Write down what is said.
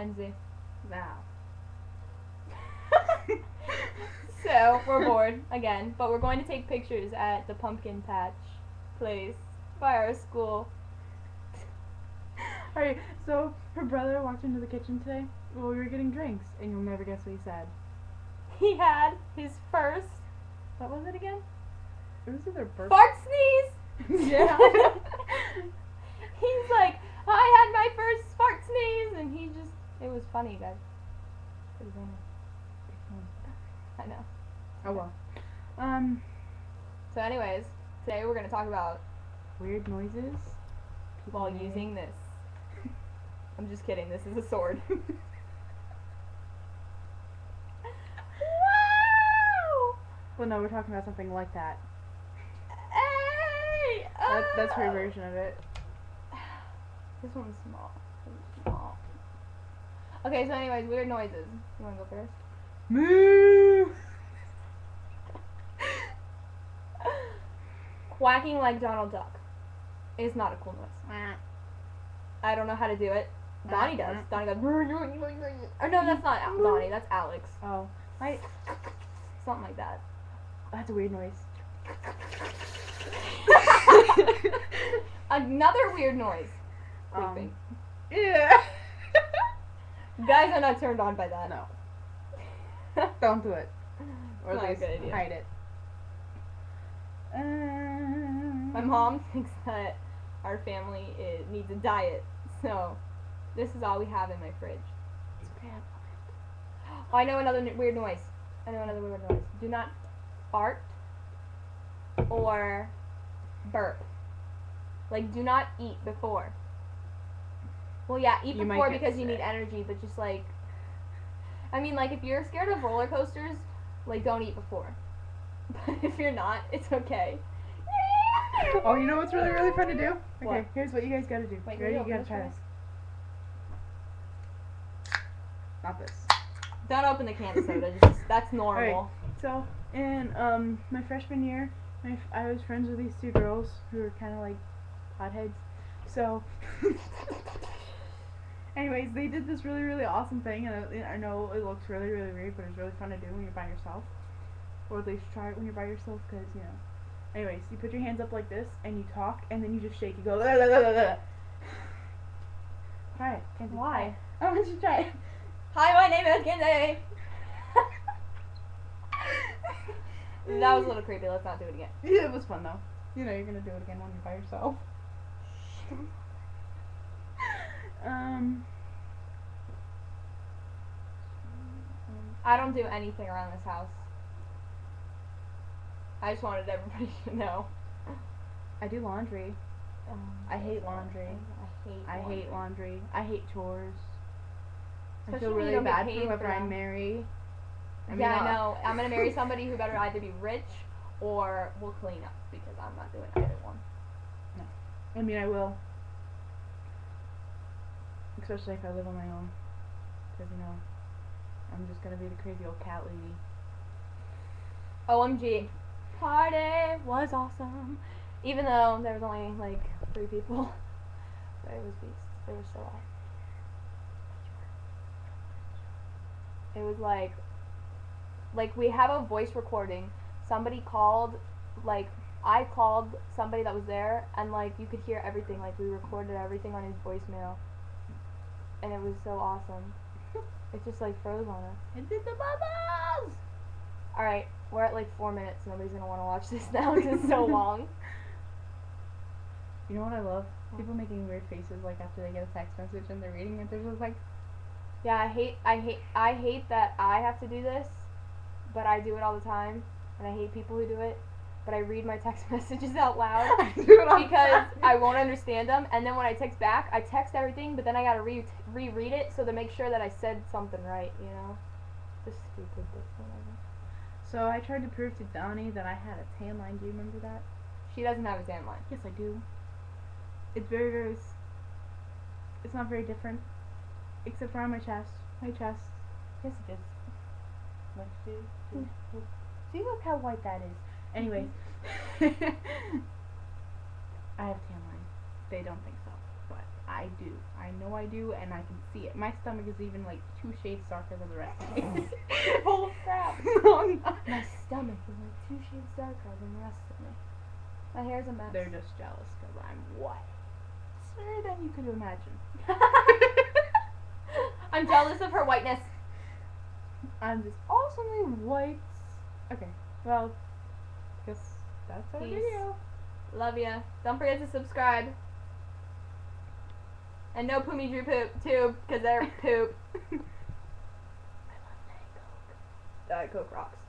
NZ. Wow. So, we're bored again, but we're going to take pictures at the pumpkin patch place by our school. Alright, so her brother walked into the kitchen today while we were getting drinks, and you'll never guess what he said. He had his first, what was it again? It was either burp. Fart sneeze! Yeah. He's like, I had my first fart sneeze, and he just, it was funny, guys. It was funny. I know. Oh well. So anyways, today we're going to talk about Weird noises while using this. I'm just kidding, this is a sword. Wow! Well, no, we're talking about something like that. Hey! That's her version of it. This one's small. This one's small. Okay, so anyways, weird noises. You want to go first? Moo! Quacking like Donald Duck is not a cool noise. I don't know how to do it. Donnie does. Donnie goes. Or no, that's not Donnie. That's Alex. Oh, Something like that. that's a weird noise. Another weird noise. Sleeping. Yeah. Guys are not turned on by that. No. Don't do it. Or Not at a least good idea. hide it. My mom thinks that our family needs a diet, so this is all we have in my fridge. It's okay. Oh, I know another weird noise. Do not fart or burp. Like, do not eat before. Well, yeah, eat You might before get because you sick. need energy, but just like, I mean, like, if you're scared of roller coasters, like, don't eat before. But if you're not, it's okay. Oh, you know what's really, really fun to do? Okay, What? here's what you guys gotta do. Wait, Ready? can we You open gotta try this this. Not this. Don't open the can of soda. Just, that's normal. Alright, so in my freshman year, I was friends with these two girls who were kind of like potheads. So, anyways, they did this really, really awesome thing, and I know it looks really, really weird, but it's really fun to do when you're by yourself. Or at least try it when you're by yourself, because, you know. Anyways, you put your hands up like this, and you talk, and then you just shake. You go, la, la, la, la, la. Try it. Kenzie, Why? try it. I want you to try it. Hi, my name is Kinsey. That was a little creepy. Let's not do it again. Yeah, it was fun, though. You know you're going to do it again when you're by yourself. I don't do anything around this house. I just wanted everybody to know. I do laundry. I hate laundry. I hate laundry. I hate chores. I Especially feel when you really don't get bad paid for for whoever I them. marry. I know. I'm gonna marry somebody who better either be rich or will clean up because I'm not doing either one. I mean, I will. Especially if I live on my own. Because, you know, I'm just going to be the crazy old cat lady. OMG. Party was awesome. Even though there was only like 3 people. But it was beast. It was so awesome. It was like we have a voice recording. Somebody called, like, I called somebody that was there, and like you could hear everything. Like, we recorded everything on his voicemail, and it was so awesome. It just like froze on us. It did the bubbles! Alright, we're at like 4 minutes. Nobody's gonna want to watch this now because it's so long. You know what I love? People making weird faces like after they get a text message and they're reading it. They're just like, Yeah, I hate that I have to do this, but I do it all the time, and I hate people who do it. But I read my text messages out loud I do it all the because time. I won't understand them, and then when I text back, I text everything, but then I gotta reread it so to make sure that I said something right, you know? Just stupid, but whatever. So I tried to prove to Donnie that I had a tan line. Do you remember that? She doesn't have a tan line. Yes, I do. It's very, very. It's not very different, except for on my chest. My chest. Yes, it is. What do? See, look how white that is. Anyways, I have tan line. They don't think so, but I do. I know I do, and I can see it. My stomach is even like 2 shades darker than the rest of me. Full of crap. No, I'm not. My stomach is like 2 shades darker than the rest of me. My hair's a mess. They're just jealous because I'm whiter than you could imagine. I'm jealous of her whiteness. I'm just awesomely white. Okay, well, guess that's our Peace. video. Love ya. Don't forget to subscribe. And no Poomy Drew poop tube, because they're poop. I love Diet Coke. Diet Coke rocks.